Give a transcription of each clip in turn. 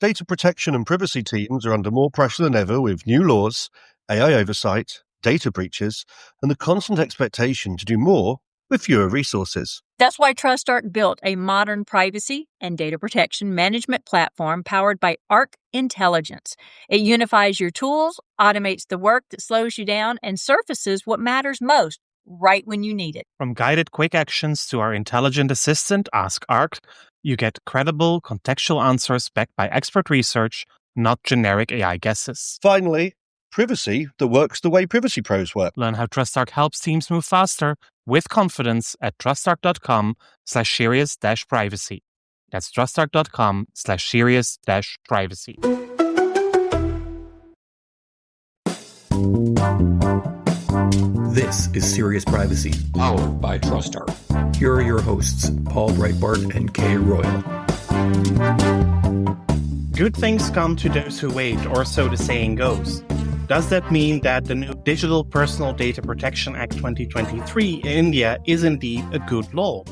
Data protection and privacy teams are under more pressure than ever with new laws, AI oversight, data breaches, and the constant expectation to do more with fewer resources. That's why TrustArc built a modern privacy and data protection management platform powered by Arc Intelligence. It unifies your tools, automates the work that slows you down, and surfaces what matters most right when you need it. From guided quick actions to our intelligent assistant, Ask Arc, you get credible, contextual answers backed by expert research, not generic AI guesses. Finally, privacy that works the way privacy pros work. Learn how TrustArc helps teams move faster with confidence at trustarc.com/serious-privacy. That's trustarc.com/serious-privacy. This is Serious Privacy, powered by TrustArc. Here are your hosts, Paul Breitbart and Kay Royal. Good things come to those who wait, or so the saying goes. Does that mean that the new Digital Personal Data Protection Act 2023 in India is indeed a good law?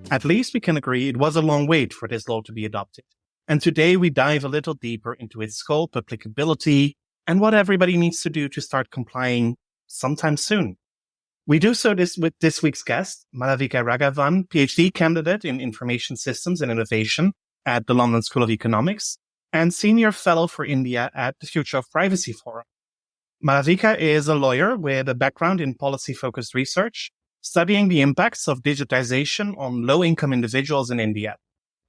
At least we can agree it was a long wait for this law to be adopted. And today we dive a little deeper into its scope, applicability, and what everybody needs to do to start complying sometime soon. We do so with this week's guest, Malavika Raghavan, PhD candidate in Information Systems and Innovation at the London School of Economics, and Senior Fellow for India at the Future of Privacy Forum. Malavika is a lawyer with a background in policy-focused research, studying the impacts of digitization on low-income individuals in India.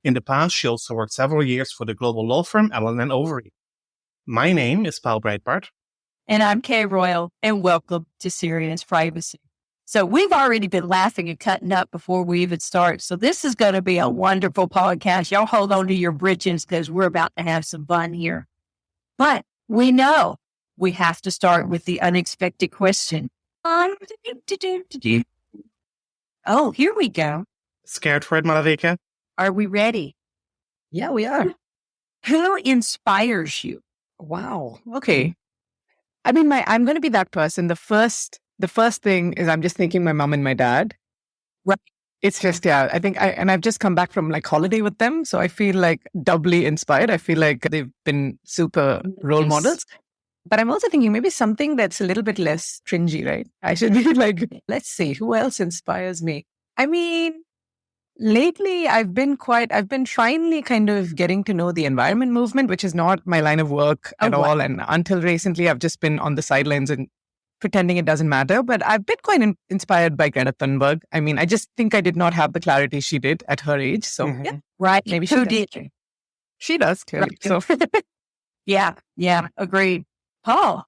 In the past, she also worked several years for the global law firm Allen & Overy. My name is Paul Breitbart. And I'm Kay Royal, and welcome to Serious Privacy. So we've already been laughing and cutting up before we even start. So this is going to be a wonderful podcast. Y'all hold on to your britches because we're about to have some fun here. But we know we have to start with the unexpected question. Oh, here we go. Scared for it, Malavika? Are we ready? Yeah, we are. Who inspires you? Wow. Okay. I mean, I'm going to be that person. The first thing is I'm just thinking my mom and my dad. Right. It's just, I think I've just come back from like holiday with them. So I feel like doubly inspired. I feel like they've been super role models. But I'm also thinking maybe something that's a little bit less stringy, right? I should be like, let's see, who else inspires me? I mean, lately I've been finally kind of getting to know the environment movement, which is not my line of work at all. And until recently, I've just been on the sidelines and pretending it doesn't matter. But I've been quite inspired by Greta Thunberg. I mean, I just think I did not have the clarity she did at her age. So yeah, right. Maybe she did. She does, clearly. Right. So yeah, agreed. Paul,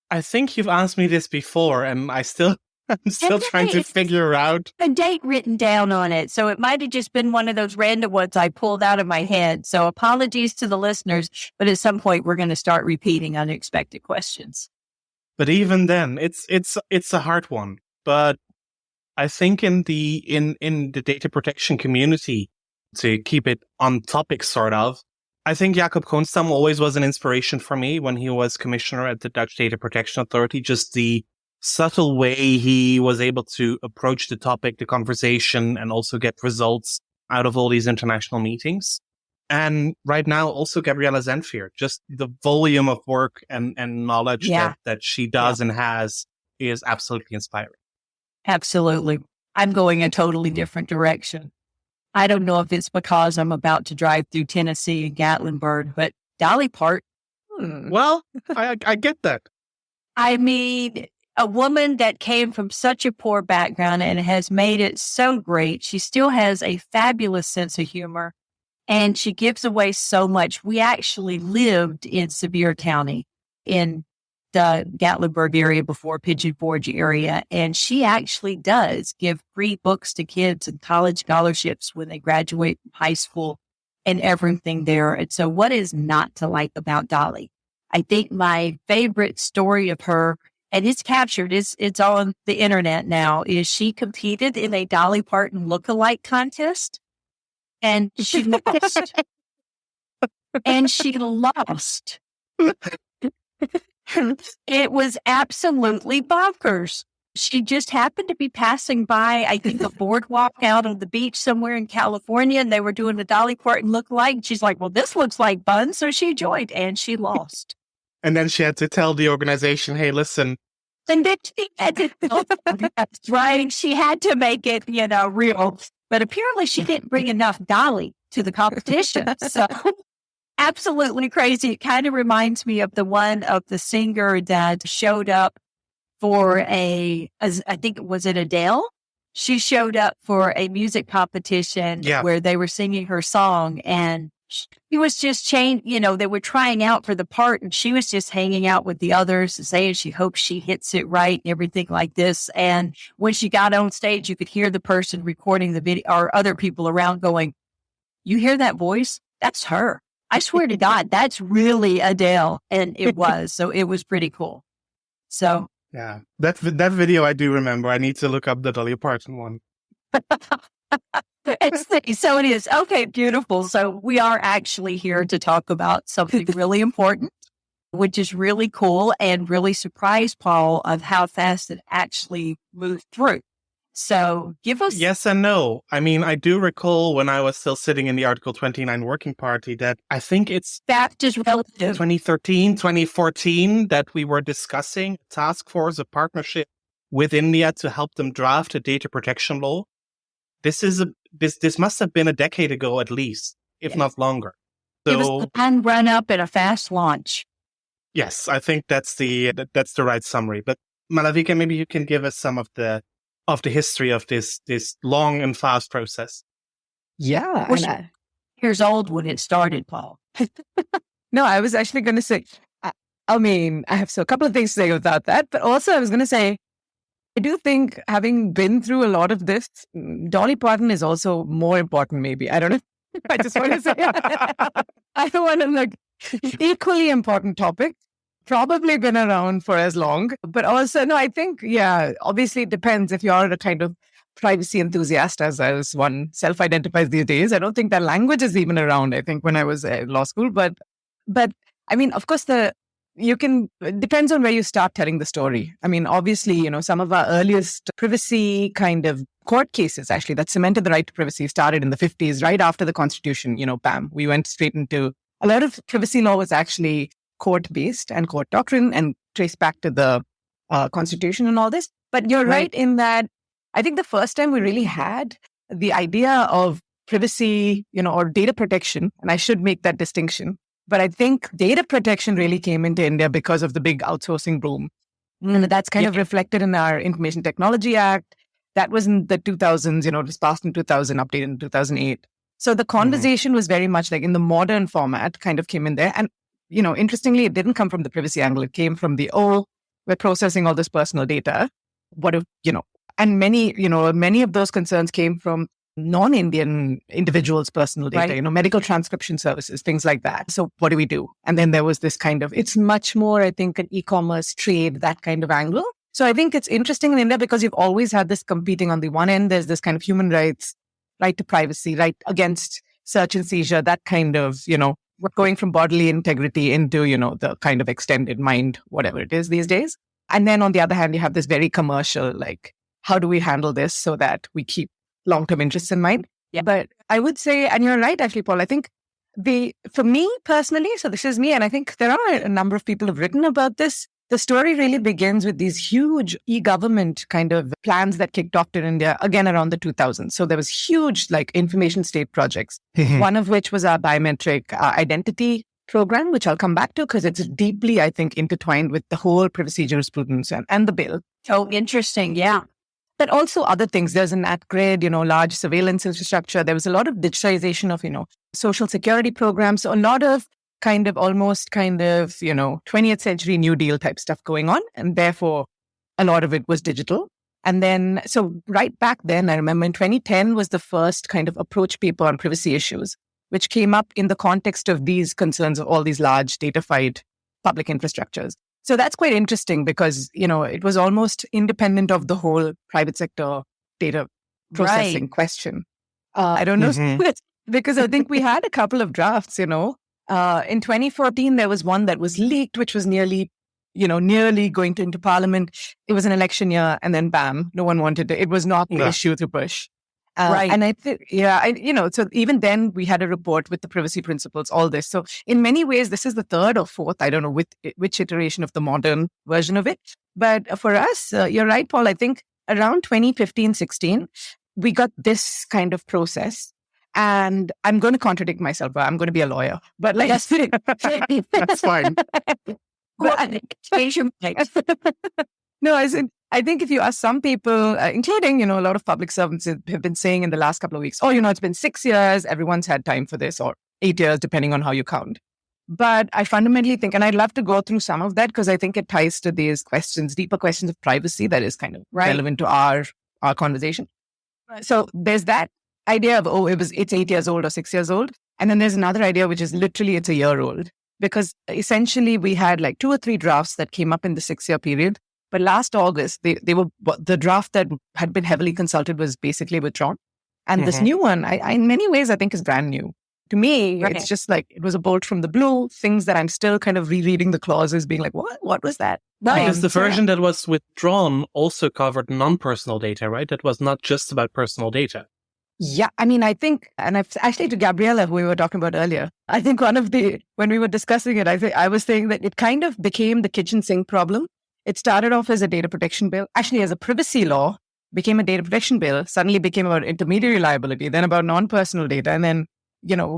I think you've asked me this before, and I'm still trying to figure out a date written down on it. So it might have just been one of those random ones I pulled out of my head. So apologies to the listeners, but at some point we're going to start repeating unexpected questions. But even then, it's a hard one. But I think in the data protection community, to keep it on topic, sort of, I think Jacob Koonstam always was an inspiration for me when he was commissioner at the Dutch Data Protection Authority. Just the subtle way he was able to approach the topic, the conversation, and also get results out of all these international meetings. And right now, also Gabriela Zenfier, just the volume of work and knowledge that she does and has is absolutely inspiring. Absolutely. I'm going a totally different direction. I don't know if it's because I'm about to drive through Tennessee and Gatlinburg, but Dolly Parton. Well, I get that. I mean, a woman that came from such a poor background and has made it so great. She still has a fabulous sense of humor, and she gives away so much. We actually lived in Sevier County in the Gatlinburg area before Pigeon Forge area. And she actually does give free books to kids and college scholarships when they graduate from high school and everything there. And so what is not to like about Dolly? I think my favorite story of her, and it's captured, it's on the internet now, is she competed in a Dolly Parton lookalike contest and she lost. And she lost. It was absolutely bonkers. She just happened to be passing by, I think, a boardwalk out on the beach somewhere in California, and they were doing the Dolly Parton look-alike. She's like, well, this looks like fun. So she joined, and she lost. And then she had to tell the organization, hey, listen. And then she had to, that's right. She had to make it, real. But apparently she didn't bring enough Dolly to the competition. So absolutely crazy. It kind of reminds me of the one of the singer that showed up for I think, was it Adele? She showed up for a music competition where they were singing her song, and she was just they were trying out for the part, and she was just hanging out with the others and saying she hopes she hits it right and everything like this. And when she got on stage, you could hear the person recording the video or other people around going, you hear that voice? That's her. I swear to God, that's really Adele. And it was. So it was pretty cool. So. Yeah, that video I do remember. I need to look up the Dolly Parton one. So it is. Okay, beautiful. So we are actually here to talk about something really important, which is really cool and really surprised Paul of how fast it actually moved through. So give us... Yes and no. I mean, I do recall when I was still sitting in the Article 29 Working Party that I think it's... That's just relative. 2013, 2014 that we were discussing a task force, a partnership with India to help them draft a data protection law. This must have been a decade ago at least, if not longer. So, it was a planned run up and a fast launch. Yes, I think that's the right summary. But Malavika, maybe you can give us some of the history of this long and fast process. Yeah. Years old when it started, Paul. No, I was actually going to say, I mean, I have a couple of things to say about that, but also I was going to say, I do think having been through a lot of this, Dolly Parton is also more important, maybe. I don't know. I just want to say, I don't want to equally important topic. Probably been around for as long, but also, no, I think, obviously it depends if you're a kind of privacy enthusiast, as one self-identifies these days. I don't think that language is even around, I think, when I was at law school. But I mean, of course, it depends on where you start telling the story. I mean, obviously, some of our earliest privacy kind of court cases, actually, that cemented the right to privacy started in the 50s, right after the Constitution, bam, we went straight into, a lot of privacy law was actually court-based and court doctrine and traced back to the Constitution and all this. But you're right in that I think the first time we really had the idea of privacy, or data protection, and I should make that distinction, but I think data protection really came into India because of the big outsourcing boom. And that's kind of reflected in our Information Technology Act. That was in the 2000s, it was passed in 2000, updated in 2008. So the conversation was very much like in the modern format kind of came in there. And interestingly, it didn't come from the privacy angle. It came from we're processing all this personal data. And many of those concerns came from non-Indian individuals' personal data, medical transcription services, things like that. So what do we do? And then there was this kind of, it's much more, I think, an e-commerce trade, that kind of angle. So I think it's interesting in India because you've always had this competing. On the one end, there's this kind of human rights, right to privacy, right against search and seizure, that kind of, we're going from bodily integrity into, the kind of extended mind, whatever it is these days. And then on the other hand, you have this very commercial, like, how do we handle this so that we keep long-term interests in mind? Yeah. But I would say, and you're right, actually, Paul, I think for me personally, so this is me, and I think there are a number of people who've written about this. The story really begins with these huge e-government kind of plans that kicked off in India, again, around the 2000s. So there was huge, information state projects, one of which was our biometric identity program, which I'll come back to because it's deeply, I think, intertwined with the whole privacy jurisprudence and the bill. Oh, interesting. Yeah. But also other things. There's an at-grid, large surveillance infrastructure. There was a lot of digitization of, social security programs. So a lot of almost 20th century New Deal type stuff going on. And therefore, a lot of it was digital. And then, so right back then, I remember in 2010 was the first kind of approach paper on privacy issues, which came up in the context of these concerns of all these large data-fied public infrastructures. So that's quite interesting because, it was almost independent of the whole private sector data processing question. I don't know, because I think we had a couple of drafts, In 2014, there was one that was leaked, which was nearly nearly going into parliament. It was an election year, and then bam, no one wanted it. It was not the issue to push. Right. And I think, so even then we had a report with the privacy principles, all this. So in many ways, this is the third or fourth, I don't know which iteration of the modern version of it. But for us, you're right, Paul, I think around 2015, 16, we got this kind of process. And I'm going to contradict myself, but I'm going to be a lawyer. But like, That's fine. No, I think if you ask some people, including, a lot of public servants have been saying in the last couple of weeks, it's been 6 years, everyone's had time for this, or 8 years, depending on how you count. But I fundamentally think, and I'd love to go through some of that because I think it ties to these questions, deeper questions of privacy that is kind of relevant to our conversation. So there's that idea of, it's 8 years old or 6 years old. And then there's another idea, which is literally it's a year old. Because essentially we had like 2 or 3 drafts that came up in the 6-year period. But last August, the draft that had been heavily consulted was basically withdrawn. And this new one, I in many ways, I think is brand new. To me, it's just like, it was a bolt from the blue, things that I'm still kind of rereading the clauses, being like, what was that? Because the version that was withdrawn also covered non-personal data, right? That was not just about personal data. Yeah, I mean, I think, and I've actually to Gabriella, who we were talking about earlier, I think when we were discussing it, I was saying that it kind of became the kitchen sink problem. It started off as a data protection bill, actually as a privacy law, became a data protection bill, suddenly became about intermediary liability, then about non-personal data, and then,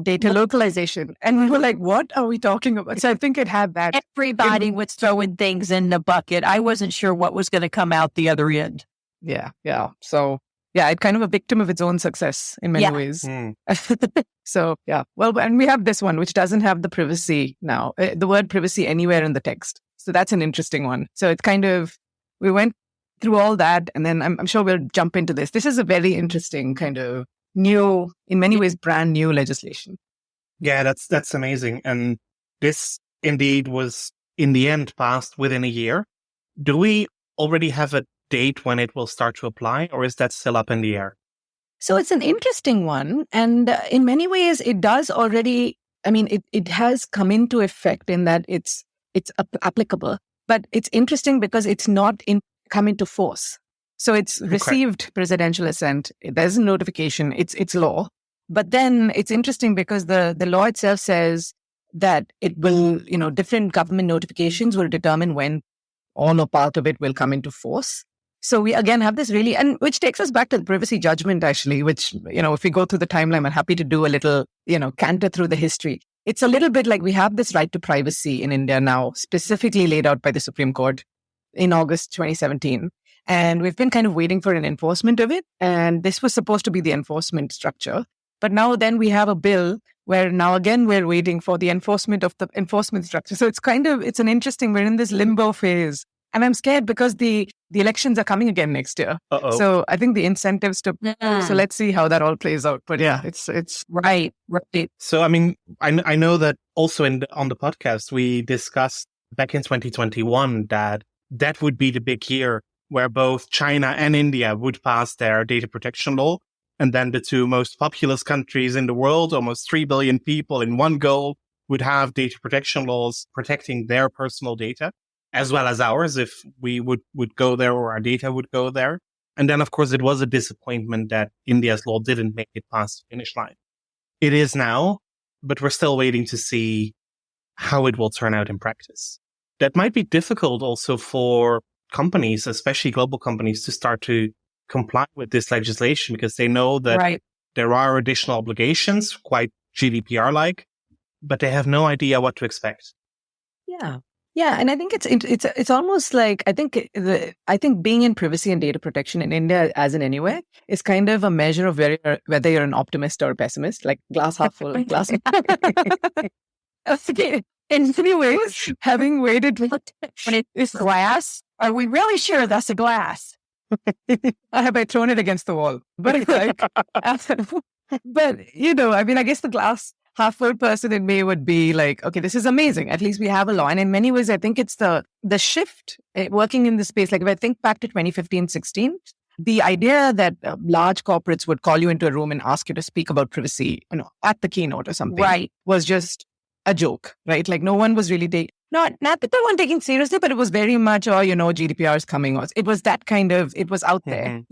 data localization. And we were like, what are we talking about? So I think it had that. Everybody was throwing things in the bucket. I wasn't sure what was going to come out the other end. Yeah. So yeah, it's kind of a victim of its own success in many ways. So, yeah. Well, and we have this one, which doesn't have the privacy now, the word privacy anywhere in the text. So that's an interesting one. So it's kind of, we went through all that, and then I'm sure we'll jump into this. This is a very interesting kind of new, in many ways, brand new legislation. Yeah, that's amazing. And this indeed was, in the end, passed within a year. Do we already have a date when it will start to apply, or is that still up in the air? So it's an interesting one. And in many ways, it does already, it has come into effect in that it's applicable. But it's interesting because it's not come into force. So it's received presidential assent. There's a notification. It's law. But then it's interesting because the law itself says that it will, different government notifications will determine when all or part of it will come into force. So we again have this really, and which takes us back to the privacy judgment, actually, which, if we go through the timeline, I'm happy to do a little, canter through the history. It's a little bit like we have this right to privacy in India now, specifically laid out by the Supreme Court in August 2017. And we've been kind of waiting for an enforcement of it. And this was supposed to be the enforcement structure. But now then we have a bill where now again we're waiting for the enforcement of the enforcement structure. So it's an interesting, we're in this limbo phase. And I'm scared because the elections are coming again next year. Uh-oh. So I think the incentives so let's see how that all plays out. But yeah, it's right. So, I know that also on the podcast, we discussed back in 2021 that would be the big year where both China and India would pass their data protection law. And then the two most populous countries in the world, almost 3 billion people in one go, would have data protection laws protecting their personal data, as well as ours, if we would go there or our data would go there. And then, of course, it was a disappointment that India's law didn't make it past the finish line. It is now, but we're still waiting to see how it will turn out in practice. That might be difficult also for companies, especially global companies, to start to comply with this legislation because they know that there are additional obligations, quite GDPR-like, but they have no idea what to expect. Yeah. Yeah, and I think it's almost like I think being in privacy and data protection in India, as in anywhere, is kind of a measure of whether you're an optimist or a pessimist, like glass half full, glass. Okay. In many ways, having waited when it's glass, are we really sure that's a glass? Have I thrown it against the wall? But it's like, but I guess the glass half full person in me would be like, okay, this is amazing. At least we have a law. And in many ways, I think it's the shift working in this space. Like if I think back to 2015, 16, the idea that large corporates would call you into a room and ask you to speak about privacy, at the keynote or something, was just a joke, right? Like no one was really not that no one taking seriously, but it was very much, GDPR is coming. It was that kind of, it was out there,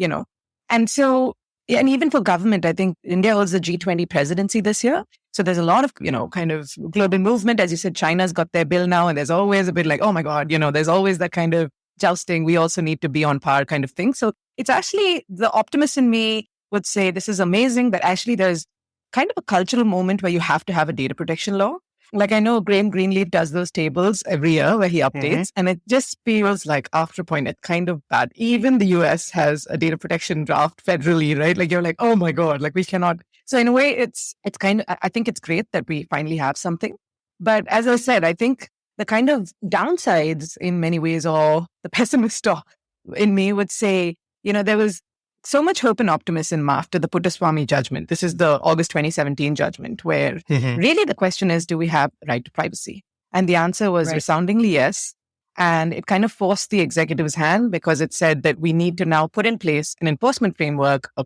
And so, and even for government, I think India holds the G20 presidency this year. So there's a lot of, kind of global movement. As you said, China's got their bill now, and there's always a bit like, oh my God, there's always that kind of jousting. We also need to be on par kind of thing. So it's actually, the optimist in me would say this is amazing, but actually there's kind of a cultural moment where you have to have a data protection law. Like I know Graham Greenleaf does those tables every year where he updates, and it just feels like after a point, it's kind of bad. Even the US has a data protection draft federally, right? Like you're like, oh my God, like we cannot. So in a way, it's kind of, I think it's great that we finally have something. But as I said, I think the kind of downsides in many ways, or the pessimist in me would say, there was so much hope and optimism after the Puttaswamy judgment. This is the August 2017 judgment, where really the question is, do we have right to privacy? And the answer was resoundingly yes. And it kind of forced the executive's hand, because it said that we need to now put in place an enforcement framework, or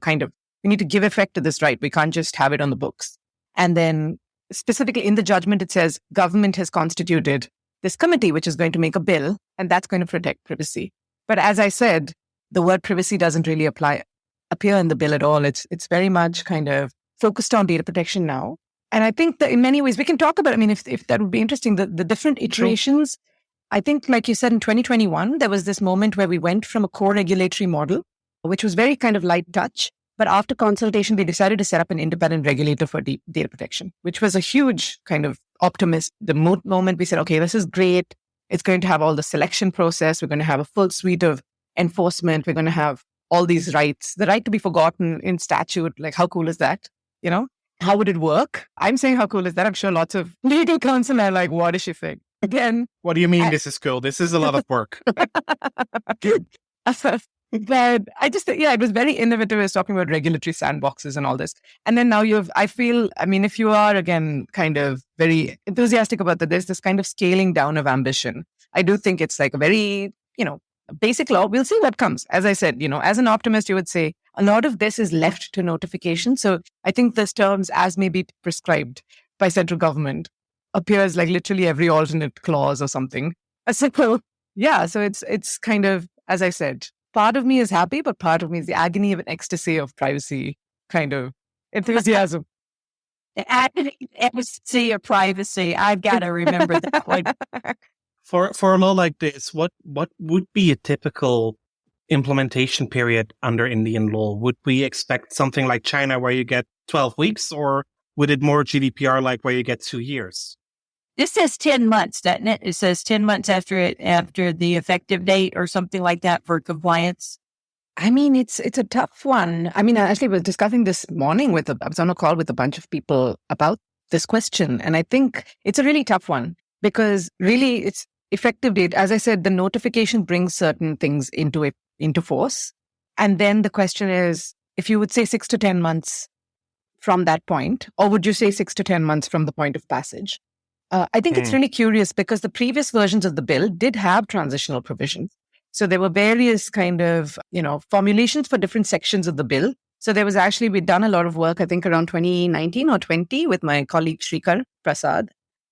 we need to give effect to this right. We can't just have it on the books. And then specifically in the judgment, it says government has constituted this committee, which is going to make a bill, and that's going to protect privacy. But as I said, the word privacy doesn't really appear in the bill at all. It's very much kind of focused on data protection now. And I think that in many ways we can talk about, if that would be interesting, the different iterations. I think, like you said, in 2021, there was this moment where we went from a core regulatory model, which was very kind of light touch. But after consultation, we decided to set up an independent regulator for data protection, which was a huge kind of optimist. The moment we said, okay, this is great. It's going to have all the selection process. We're going to have a full suite of enforcement. We're going to have all these rights, the right to be forgotten in statute. Like, how cool is that? How would it work? I'm saying, how cool is that? I'm sure lots of legal counsel are like, what is she saying? Again, what do you mean this is cool? This is a lot of work. But I just, it was very innovative. I was talking about regulatory sandboxes and all this. And then now if you are, again, kind of very enthusiastic about that, there's this kind of scaling down of ambition. I do think it's like a very, basic law. We'll see what comes. As I said, as an optimist, you would say a lot of this is left to notification. So I think this terms as may be prescribed by central government appears like literally every alternate clause or something. So it's kind of, as I said, part of me is happy, but part of me is the agony of an ecstasy of privacy kind of enthusiasm. The ecstasy of privacy. I've got to remember that one. For a law like this, what would be a typical implementation period under Indian law? Would we expect something like China where you get 12 weeks, or would it more GDPR like where you get 2 years? This says 10 months, doesn't it? It says 10 months after the effective date or something like that for compliance. It's a tough one. I actually was discussing this morning I was on a call with a bunch of people about this question. And I think it's a really tough one, because really it's effective date. As I said, the notification brings certain things into force. And then the question is, if you would say 6 to 10 months from that point, or would you say 6 to 10 months from the point of passage? I think it's really curious, because the previous versions of the bill did have transitional provisions. So there were various kind of, formulations for different sections of the bill. So there was actually, we'd done a lot of work, I think around 2019 or 20 with my colleague Shrikar Prasad.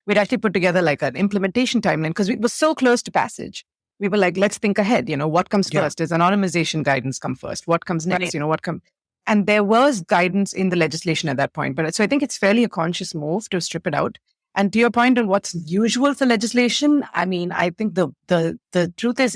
We'd actually put together like an implementation timeline, because it was so close to passage. We were like, let's think ahead, what comes first? Does anonymization guidance come first? What comes next? Right. And there was guidance in the legislation at that point. But so I think it's fairly a conscious move to strip it out. And to your point on what's usual for legislation, I think the truth is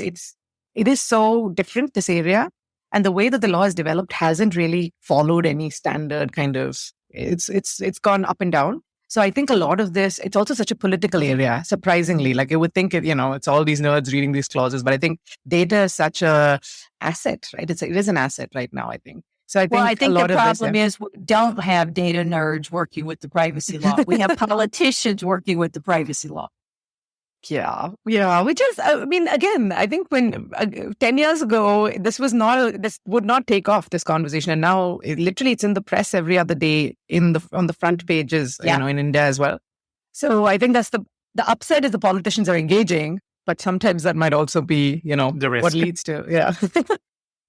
it is so different, this area. And the way that the law is developed hasn't really followed any standard kind of, it's gone up and down. So I think a lot of this, it's also such a political area, surprisingly. Like you would think it's all these nerds reading these clauses, but I think data is such a asset, right? It is an asset right now, I think. So I think the problem is we don't have data nerds working with the privacy law. We have politicians working with the privacy law. Yeah. Which is, again, I think when 10 years ago, this would not take off, this conversation. And now it's in the press every other day on the front pages, in India as well. So I think that's the upside is the politicians are engaging, but sometimes that might also be, the risk. What leads to, yeah.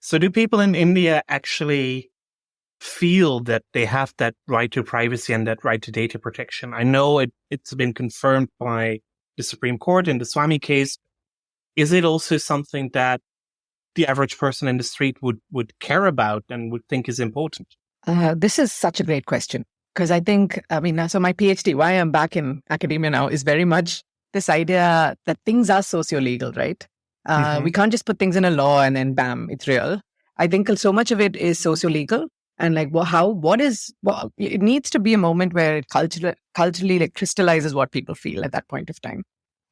So do people in India actually feel that they have that right to privacy and that right to data protection. I know it's been confirmed by the Supreme Court in the Swami case. Is it also something that the average person in the street would care about and would think is important? This is such a great question, because I think, so my PhD, why I'm back in academia now, is very much this idea that things are socio-legal, right? We can't just put things in a law and then bam, it's real. I think so much of it is socio-legal. And like, it needs to be a moment where it culturally like crystallizes what people feel at that point of time.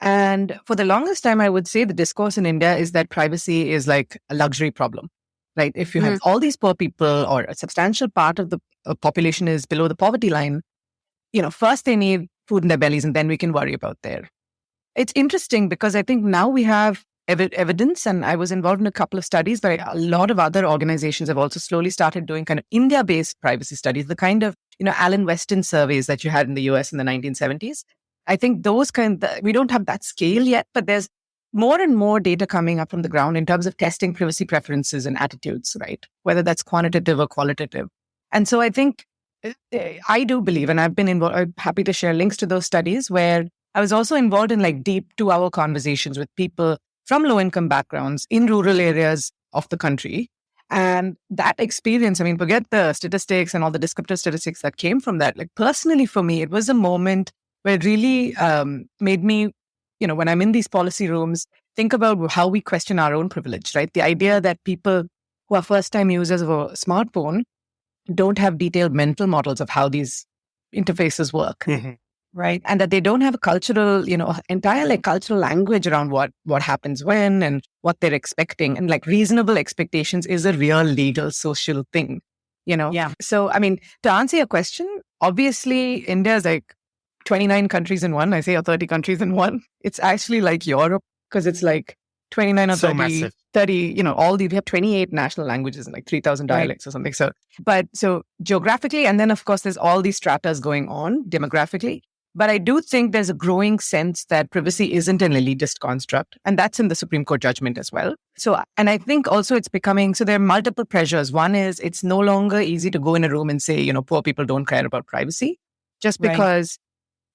And for the longest time, I would say the discourse in India is that privacy is like a luxury problem, right? If you have all these poor people, or a substantial part of the population is below the poverty line, first they need food in their bellies, and then we can worry about there. It's interesting because I think now we have evidence, and I was involved in a couple of studies, but a lot of other organizations have also slowly started doing kind of India-based privacy studies, the kind of, Alan Weston surveys that you had in the US in the 1970s. I think those we don't have that scale yet, but there's more and more data coming up from the ground in terms of testing privacy preferences and attitudes, right? Whether that's quantitative or qualitative. And so I think I do believe, and I've been involved, I'm happy to share links to those studies where I was also involved in like deep 2-hour conversations with people from low-income backgrounds in rural areas of the country. And that experience, forget the statistics and all the descriptive statistics that came from that. Like personally for me, it was a moment where it really made me, when I'm in these policy rooms, think about how we question our own privilege, right? The idea that people who are first-time users of a smartphone don't have detailed mental models of how these interfaces work. Right. And that they don't have a cultural, entire like cultural language around what happens when and what they're expecting. And like reasonable expectations is a real legal social thing, Yeah. So, to answer your question, obviously India is like 29 countries in one. I say, or 30 countries in one. It's actually like Europe, because it's like 29 or So 30, massive. 30, we have 28 national languages and like 3,000 dialects or something. So geographically, and then of course there's all these stratas going on demographically. But I do think there's a growing sense that privacy isn't an elitist construct. And that's in the Supreme Court judgment as well. So, and I think also it's becoming, so there are multiple pressures. One is it's no longer easy to go in a room and say, poor people don't care about privacy. Just because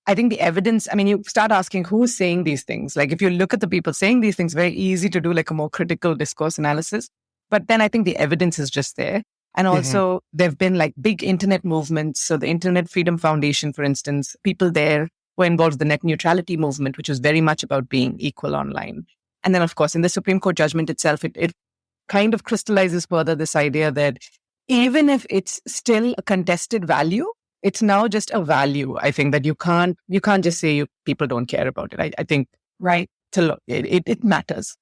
I think the evidence, you start asking who's saying these things. Like if you look at the people saying these things, very easy to do like a more critical discourse analysis. But then I think the evidence is just there. And also there've been like big internet movements. So the Internet Freedom Foundation, for instance, people there were involved in the net neutrality movement, which was very much about being equal online. And then of course, in the Supreme Court judgment itself, it kind of crystallizes further this idea that even if it's still a contested value, it's now just a value. I think that you can't just say people don't care about it. I think, right, it matters.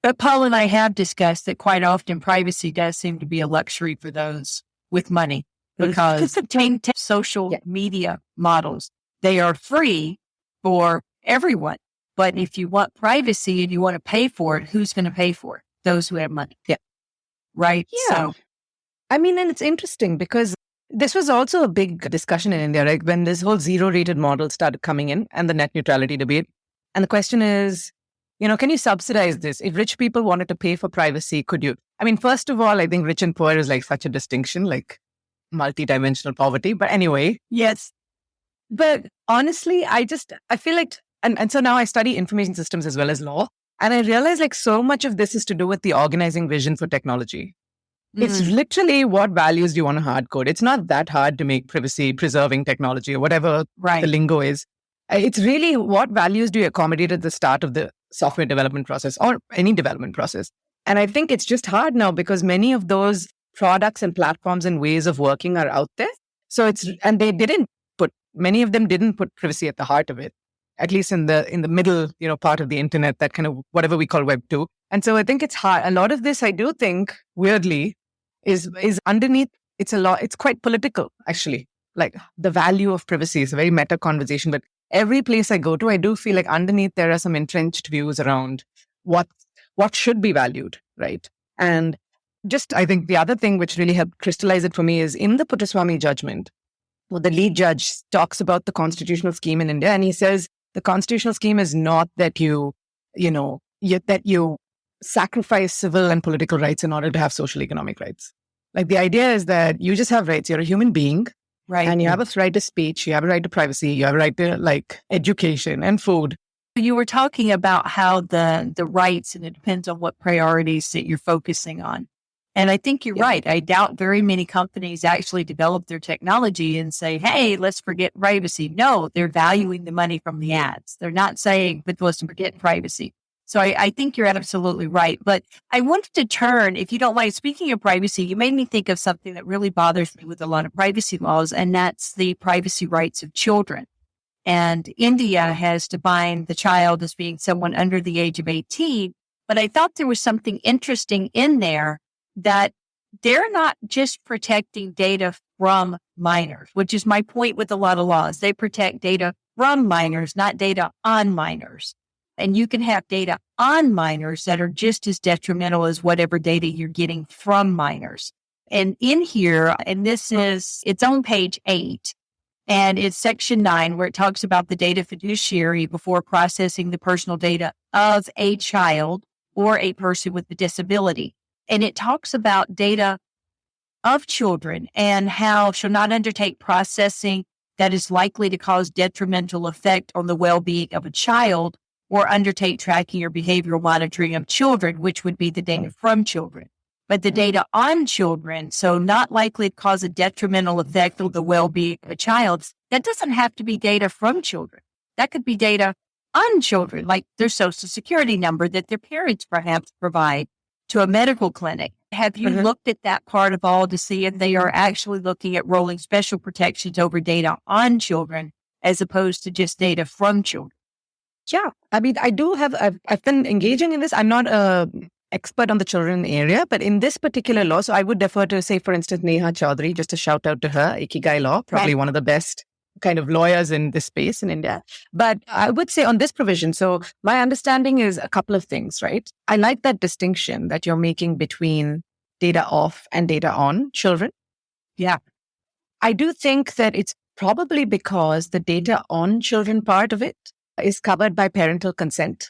But Paul and I have discussed that quite often privacy does seem to be a luxury for those with money, because social media models, they are free for everyone. But if you want privacy and you want to pay for it, who's going to pay for it? Those who have money. Yeah. Right? Yeah. So, and it's interesting because this was also a big discussion in India, right? When this whole zero-rated model started coming in and the net neutrality debate. And the question is, can you subsidize this? If rich people wanted to pay for privacy, could you? First of all, I think rich and poor is like such a distinction, like multi-dimensional poverty. But anyway, yes. But honestly, I feel like, and so now I study information systems as well as law. And I realize like so much of this is to do with the organizing vision for technology. It's literally what values do you want to hard code. It's not that hard to make privacy preserving technology or whatever the lingo is. It's really what values do you accommodate at the start of the software development process or any development process. And I think it's just hard now because many of those products and platforms and ways of working are out there. So many of them didn't put privacy at the heart of it, at least in the middle, part of the internet, that kind of whatever we call Web 2. And so I think it's hard. A lot of this, I do think, weirdly, is underneath. It's quite political, actually. Like the value of privacy is a very meta conversation, but every place I go to, I do feel like underneath there are some entrenched views around what should be valued, right? And just, I think the other thing which really helped crystallize it for me is in the Puttaswamy judgment, the lead judge talks about the constitutional scheme in India, and he says the constitutional scheme is not that you sacrifice civil and political rights in order to have social economic rights. Like the idea is that you just have rights. You're a human being. Right. And you have a right to speech, you have a right to privacy, you have a right to like education and food. You were talking about how the rights, and it depends on what priorities that you're focusing on. And I think you're right. I doubt very many companies actually develop their technology and say, hey, let's forget privacy. No, they're valuing the money from the ads. They're not saying, but let's forget privacy. So I think you're absolutely right. But I wanted to turn, if you don't mind, speaking of privacy, you made me think of something that really bothers me with a lot of privacy laws, and that's the privacy rights of children. And India has defined the child as being someone under the age of 18. But I thought there was something interesting in there that they're not just protecting data from minors, which is my point with a lot of laws. They protect data from minors, not data on minors. And you can have data on minors that are just as detrimental as whatever data you're getting from minors. And in here, and it's on page 8, and it's section 9, where it talks about the data fiduciary before processing the personal data of a child or a person with a disability. And it talks about data of children and how shall not undertake processing that is likely to cause detrimental effect on the well-being of a child, or undertake tracking or behavioral monitoring of children, which would be the data from children. But the data on children, so not likely to cause a detrimental effect on the well-being of a child, that doesn't have to be data from children. That could be data on children, like their social security number that their parents perhaps provide to a medical clinic. Have you looked at that part of all to see if they are actually looking at rolling special protections over data on children as opposed to just data from children? Yeah. I mean, I've been engaging in this. I'm not an expert on the children area, but in this particular law, so I would defer to, say, for instance, Neha Chaudhary, just a shout out to her, Ikigai Law, probably one of the best kind of lawyers in this space in India. But I would say on this provision, so my understanding is a couple of things, right? I like that distinction that you're making between data off and data on children. Yeah. I do think that it's probably because the data on children part of it is covered by parental consent.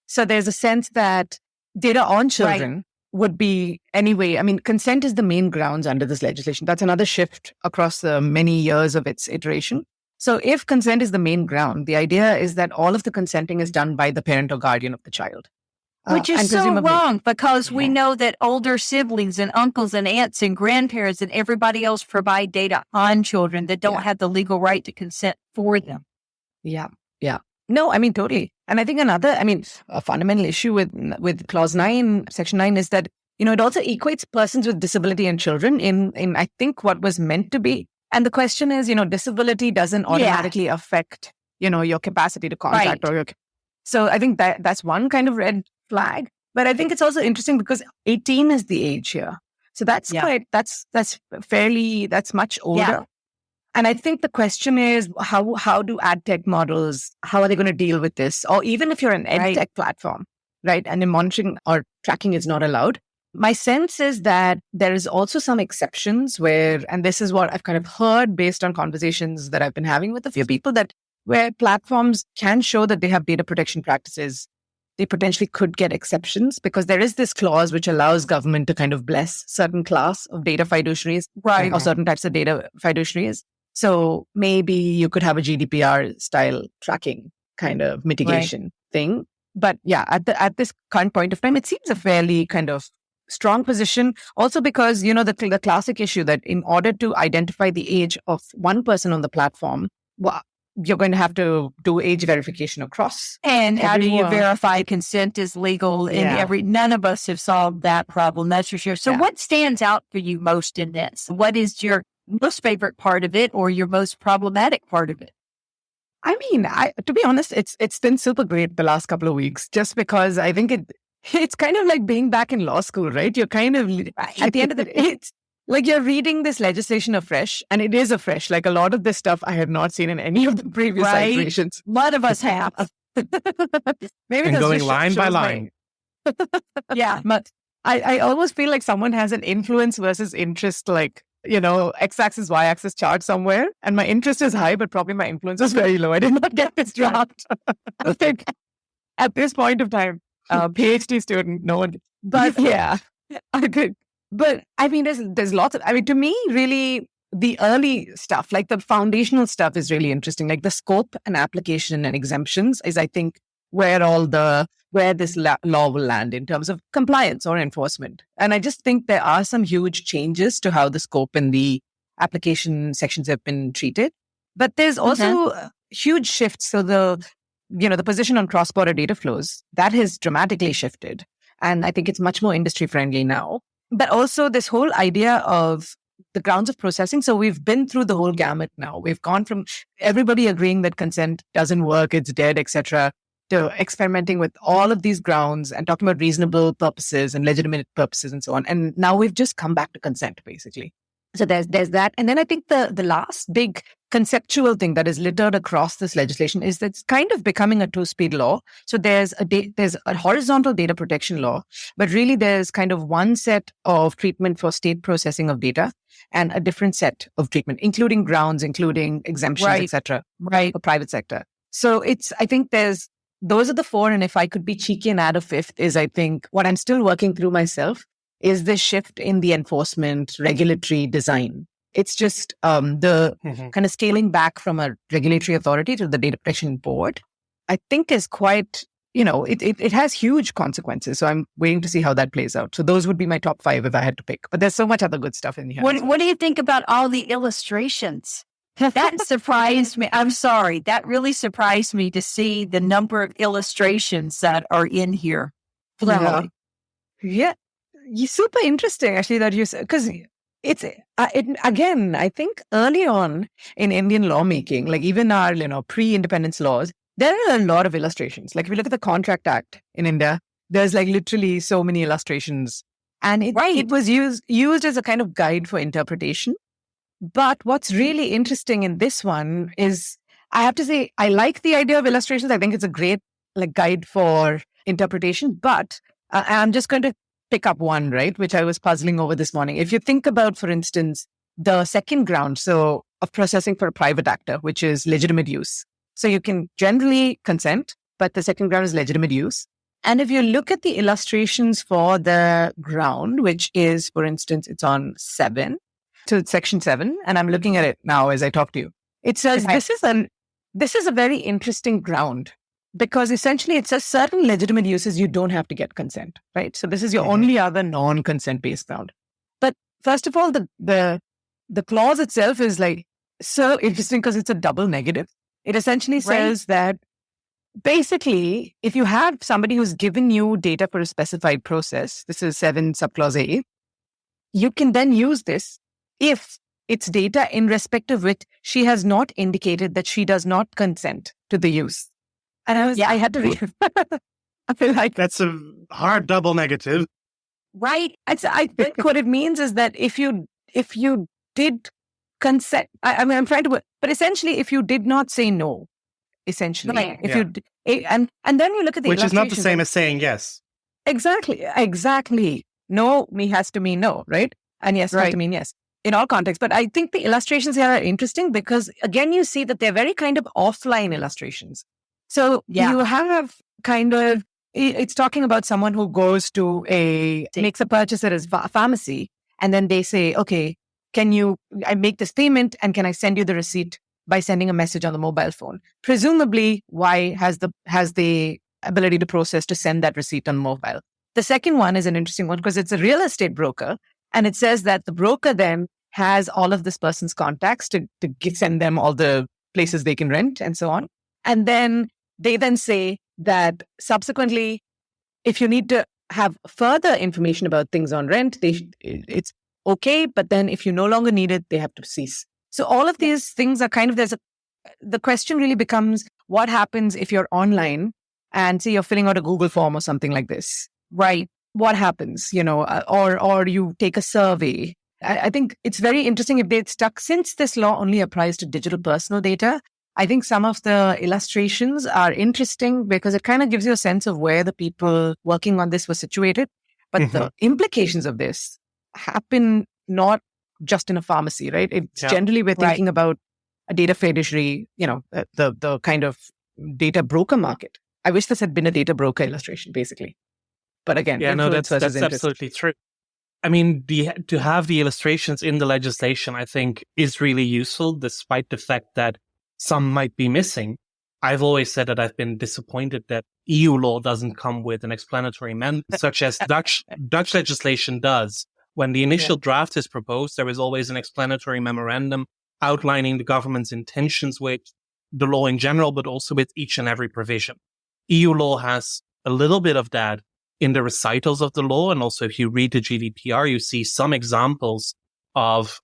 So there's a sense that data on children would be anyway. I mean, consent is the main grounds under this legislation. That's another shift across the many years of its iteration. So if consent is the main ground, the idea is that all of the consenting is done by the parent or guardian of the child. Which is so wrong, because we know that older siblings and uncles and aunts and grandparents and everybody else provide data on children that don't have the legal right to consent for them. Yeah. No, I mean, totally. And I think a fundamental issue with Clause 9, Section 9 is that, it also equates persons with disability and children in I think, what was meant to be. And the question is, disability doesn't automatically affect, your capacity to contact so I think that's one kind of red flag. But I think it's also interesting because 18 is the age here. So that's that's much older. Yeah. And I think the question is, how do ad tech models, how are they going to deal with this? Or even if you're an ed tech platform, right, and the monitoring or tracking is not allowed. My sense is that there is also some exceptions where, and this is what I've kind of heard based on conversations that I've been having with a few people, that where platforms can show that they have data protection practices, they potentially could get exceptions, because there is this clause which allows government to kind of bless certain class of data fiduciaries, or certain types of data fiduciaries. So maybe you could have a GDPR style tracking kind of mitigation thing. But yeah, at this current point of time, it seems a fairly kind of strong position. Also because, the classic issue that in order to identify the age of one person on the platform, you're going to have to do age verification across. And how do you verify consent is legal none of us have solved that problem, that's for sure. So what stands out for you most in this? What is your most favorite part of it, or your most problematic part of it? I mean, to be honest, it's been super great the last couple of weeks, just because I think it's kind of like being back in law school, right? You're kind of, at the end of the day, it's like you're reading this legislation afresh, and it is afresh. Like a lot of this stuff I had not seen in any of the previous iterations. A lot of us have. Maybe and going line by line. Yeah, but I almost feel like someone has an influence versus interest, like, x-axis, y-axis chart somewhere. And my interest is high, but probably my influence is very low. I did not get this draft. I think at this point of time, PhD student, no one. But yeah, I could. But I mean, there's lots of, I mean, to me, really, the early stuff, like the foundational stuff is really interesting. Like the scope and application and exemptions is, I think, where this law will land in terms of compliance or enforcement. And I just think there are some huge changes to how the scope and the application sections have been treated. But there's also huge shifts. So the position on cross-border data flows, that has dramatically shifted. And I think it's much more industry friendly now. But also this whole idea of the grounds of processing. So we've been through the whole gamut now. We've gone from everybody agreeing that consent doesn't work, it's dead, etc., to experimenting with all of these grounds and talking about reasonable purposes and legitimate purposes and so on. And now we've just come back to consent, basically. So there's that. And then I think the last big conceptual thing that is littered across this legislation is that it's kind of becoming a two-speed law. So there's a horizontal data protection law, but really there's kind of one set of treatment for state processing of data and a different set of treatment, including grounds, including exemptions, etc., for private sector. So I think those are the four. And if I could be cheeky and add a fifth is, I think, what I'm still working through myself is this shift in the enforcement regulatory design. It's just the kind of scaling back from a regulatory authority to the data protection board, I think is quite, it has huge consequences. So I'm waiting to see how that plays out. So those would be my top 5 if I had to pick. But there's so much other good stuff in here. What do you think about all the illustrations? That surprised me. I'm sorry. That really surprised me to see the number of illustrations that are in here. Yeah. Super interesting, actually, that you said, because again, I think early on in Indian lawmaking, like even our, pre-independence laws, there are a lot of illustrations. Like if you look at the Contract Act in India, there's like literally so many illustrations. And it was used as a kind of guide for interpretation. But what's really interesting in this one is, I have to say, I like the idea of illustrations. I think it's a great guide for interpretation. But I'm just going to pick up one, right, which I was puzzling over this morning. If you think about, for instance, the second ground, so of processing for a private actor, which is legitimate use. So you can generally consent, but the second ground is legitimate use. And if you look at the illustrations for the ground, which is, for instance, it's on 7, so it's section 7, and I'm looking at it now as I talk to you. It says this is a very interesting ground, because essentially it says certain legitimate uses you don't have to get consent, right? So this is your only other non-consent based ground. But first of all, the clause itself is so interesting because it's a double negative. It essentially says that basically, if you have somebody who's given you data for a specified process, this is 7 subclause A, you can then use this if it's data in respect of which she has not indicated that she does not consent to the use. And I had to read. I feel like that's a hard double negative. Right. I think what it means is that if you did consent, I'm trying to, but essentially, if you did not say no, essentially, and then you look at the which is not the same as saying yes. Exactly. No has to mean no, right? And yes has to mean yes in all contexts. But I think the illustrations here are interesting because, again, you see that they're very kind of offline illustrations. So you have kind of, it's talking about someone who goes to makes a purchase at his pharmacy, and then they say, okay, I make this payment and can I send you the receipt by sending a message on the mobile phone? Presumably, Y has the ability to process to send that receipt on mobile. The second one is an interesting one because it's a real estate broker, and it says that the broker then has all of this person's contacts to send them all the places they can rent and so on. And then they then say that subsequently, if you need to have further information about things on rent, it's okay. But then if you no longer need it, they have to cease. So all of these things are kind of, the question really becomes, what happens if you're online and say you're filling out a Google form or something like this, right? What happens, or you take a survey. I think it's very interesting if they'd stuck, since this law only applies to digital personal data, I think some of the illustrations are interesting because it kind of gives you a sense of where the people working on this were situated. But the implications of this happen not just in a pharmacy, right? It's generally we're thinking about a data fiduciary, the kind of data broker market. I wish this had been a data broker illustration, basically. But again, that's absolutely true. I mean, to have the illustrations in the legislation, I think, is really useful, despite the fact that some might be missing. I've always said that I've been disappointed that EU law doesn't come with an explanatory such as Dutch legislation does. When the initial draft is proposed, there is always an explanatory memorandum outlining the government's intentions with the law in general, but also with each and every provision. EU law has a little bit of that in the recitals of the law. And also, if you read the GDPR, you see some examples of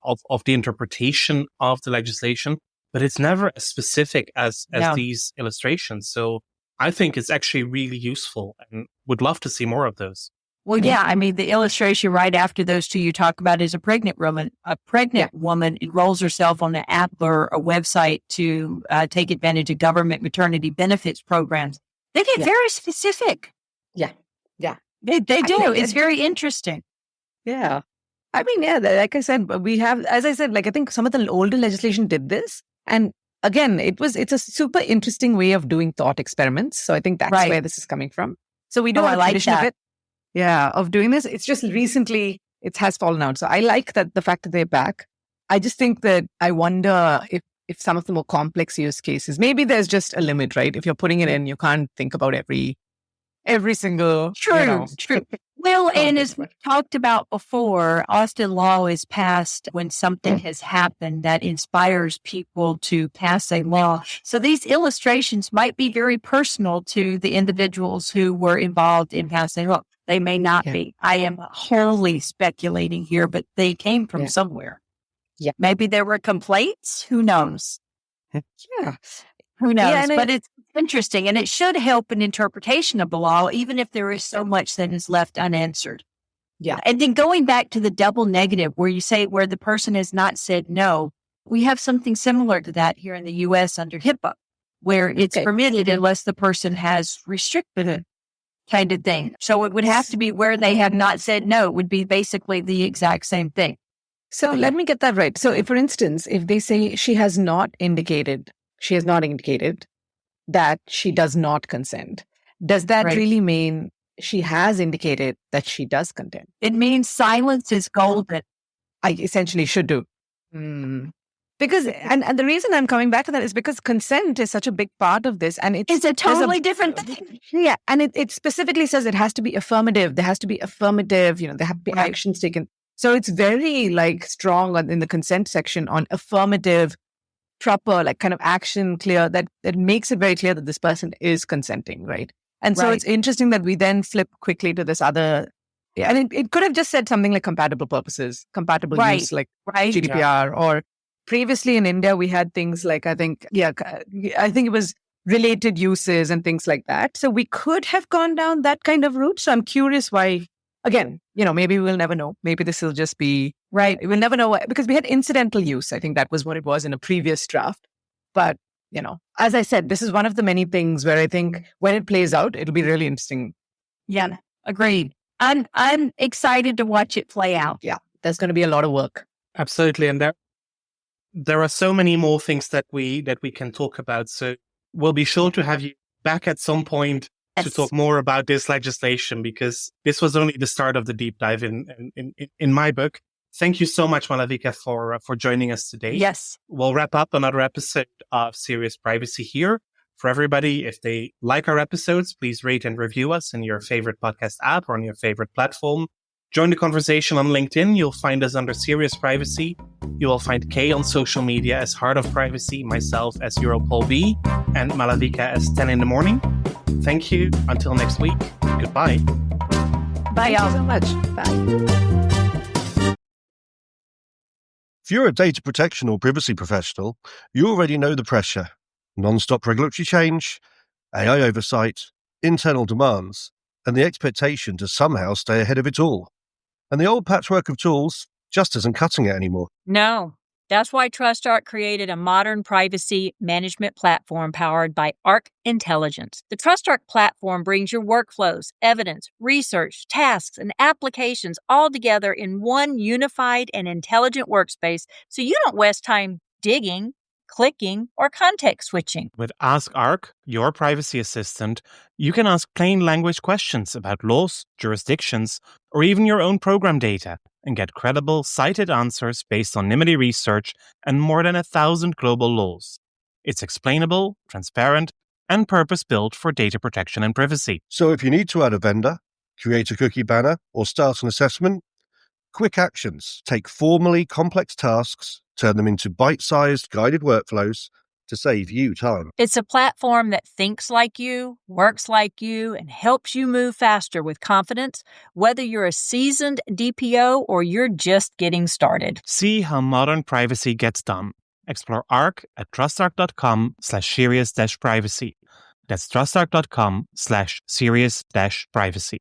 the interpretation of the legislation, but it's never as specific as these illustrations. So I think it's actually really useful and would love to see more of those. Well, yeah, I mean, the illustration right after those two you talk about is a pregnant woman. A pregnant woman enrolls herself on an app or a website to take advantage of government maternity benefits programs. They get very specific. Yeah. They do. It's very interesting. Yeah. I mean, like I said, we have, as I said, like I think some of the older legislation did this. And again, it's a super interesting way of doing thought experiments. So I think that's where this is coming from. So we do have a tradition of it. Yeah, of doing this. It's just recently it has fallen out. So I like that the fact that they're back. I just think that I wonder if some of the more complex use cases, maybe there's just a limit, right? If you're putting it in, you can't think about every single. True. Well, and as we talked about before, Austin law is passed when something has happened that inspires people to pass a law. So these illustrations might be very personal to the individuals who were involved in passing law. They may not be. I am wholly speculating here, but they came from somewhere. Yeah. Maybe there were complaints. Who knows? Yeah. Who knows? But it's interesting, and it should help an interpretation of the law, even if there is so much that is left unanswered. Yeah. And then going back to the double negative, where you say where the person has not said no, we have something similar to that here in the U.S. under HIPAA, where it's permitted unless the person has restricted it, kind of thing. So it would have to be where they have not said no. It would be basically the exact same thing. So let me get that right. So if, for instance, if they say she has not indicated that she does not consent, does that really mean she has indicated that she does consent? It means silence is golden. I essentially should do. Because, and the reason I'm coming back to that is because consent is such a big part of this. And it's a totally different thing. Yeah. And it specifically says it has to be affirmative. There has to be affirmative, there have to be actions taken. So it's very strong in the consent section on affirmative, proper, kind of action clear that makes it very clear that this person is consenting, right? And so it's interesting that we then flip quickly to this other, and it could have just said something like compatible purposes, compatible use, like GDPR, or previously in India, we had things like, I think it was related uses and things like that. So we could have gone down that kind of route. So I'm curious why. Again, maybe we'll never know. Maybe this will just be We'll never know why, because we had incidental use. I think that was what it was in a previous draft. But, as I said, this is one of the many things where I think when it plays out, it'll be really interesting. Yeah, agreed. I'm excited to watch it play out. Yeah, there's going to be a lot of work. Absolutely. And there are so many more things that we can talk about. So we'll be sure to have you back at some point to talk more about this legislation, because this was only the start of the deep dive in my book. Thank you so much, Malavika, for joining us today. Yes. We'll wrap up another episode of Serious Privacy here. For everybody, if they like our episodes, please rate and review us in your favorite podcast app or on your favorite platform. Join the conversation on LinkedIn. You'll find us under Serious Privacy. You will find Kay on social media as Heart of Privacy, myself as Europol B, and Malavika as 10 in the morning. Thank you. Until next week. Goodbye. Bye, Thank you so much. Bye. If you're a data protection or privacy professional, you already know the pressure. Non-stop regulatory change, AI oversight, internal demands, and the expectation to somehow stay ahead of it all. And the old patchwork of tools just isn't cutting it anymore. No. That's why TrustArc created a modern privacy management platform powered by Arc Intelligence. The TrustArc platform brings your workflows, evidence, research, tasks, and applications all together in one unified and intelligent workspace, so you don't waste time digging. clicking, or context switching. With Ask Arc, your privacy assistant, you can ask plain language questions about laws, jurisdictions, or even your own program data and get credible, cited answers based on NIMBY research and more than 1,000 global laws. It's explainable, transparent, and purpose-built for data protection and privacy. So if you need to add a vendor, create a cookie banner, or start an assessment, quick actions take formally complex tasks, turn them into bite-sized guided workflows to save you time. It's a platform that thinks like you, works like you, and helps you move faster with confidence, whether you're a seasoned DPO or you're just getting started. See how modern privacy gets done. Explore Arc at trustarc.com/serious-privacy. That's trustarc.com/serious-privacy.